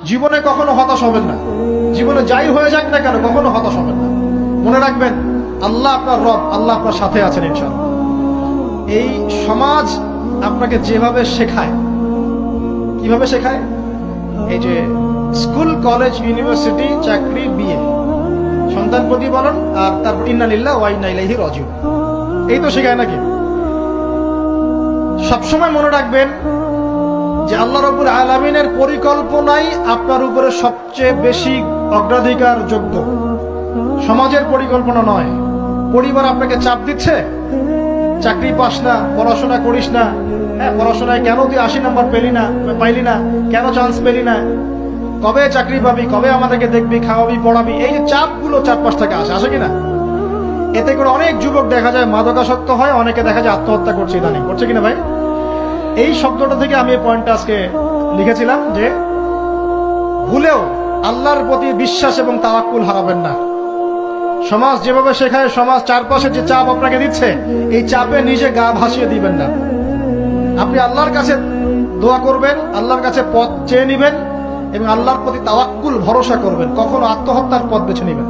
জীবনে কখনো হতাশ হবেন না। জীবনে যাই হয়ে যাক না কেন কখনো হতাশ হবেন না। মনে রাখবেন আল্লাহ আপনার রব, আল্লাহ আপনার সাথে আছেন ইনশাআল্লাহ। এই সমাজ আপনাকে যেভাবে শেখায়, কিভাবে শেখায়, এই যে স্কুল, কলেজ, ইউনিভার্সিটি, চাকরি, বিয়ে, সন্তান প্রতিপালন, আর তারপর ইন্না লিল্লাহি ওয়া ইন্না ইলাইহি রাজিউন, এই তো শেখায় নাকি? সবসময় মনে রাখবেন যে আল্লাহ রাব্বুল আলামিনের পরিকল্পনাই আপনার উপরে সবচেয়ে বেশি অগ্রাধিকার যোগ্য, সমাজের পরিকল্পনা নয়। পরিবার আপনাকে চাপ দিচ্ছে, চাকরি পাস না, পড়াশোনা করিস না, হ্যাঁ পড়াশোনায় কেন তুই 80 নম্বর পাইলি না, কেন চান্স পেলি না, কবে চাকরি পাবি, কবে আমাদেরকে দেখবি, খাওয়াবি, পড়াবি, এই যে চাপগুলো চারপাশ থেকে আসে কিনা, এতে করে অনেক যুবক দেখা যায় মাদকাসক্ত হয়, অনেকে দেখা যায় আত্মহত্যা করছে, ইদানিং করছে কিনা ভাই? এই শব্দটা থেকে আমি এই পয়েন্টটা আজকে লিখেছিলাম যে ভুলেও আল্লাহর প্রতি বিশ্বাস এবং তাওয়াক্কুল হারাবেন না। সমাজ যেভাবে শেখায়, সমাজ চারপাশে যে চাপ আপনাকে দিচ্ছে, এই চাপে নিজে গা ভাসিয়ে দিবেন না। আপনি আল্লাহর কাছে দোয়া করবেন, আল্লাহর কাছে পথ চেয়ে নিবেন এবং আল্লাহর প্রতি তাওয়াক্কুল ভরসা করবেন, কখনো আত্মহত্যার পথ বেছে নিবেন।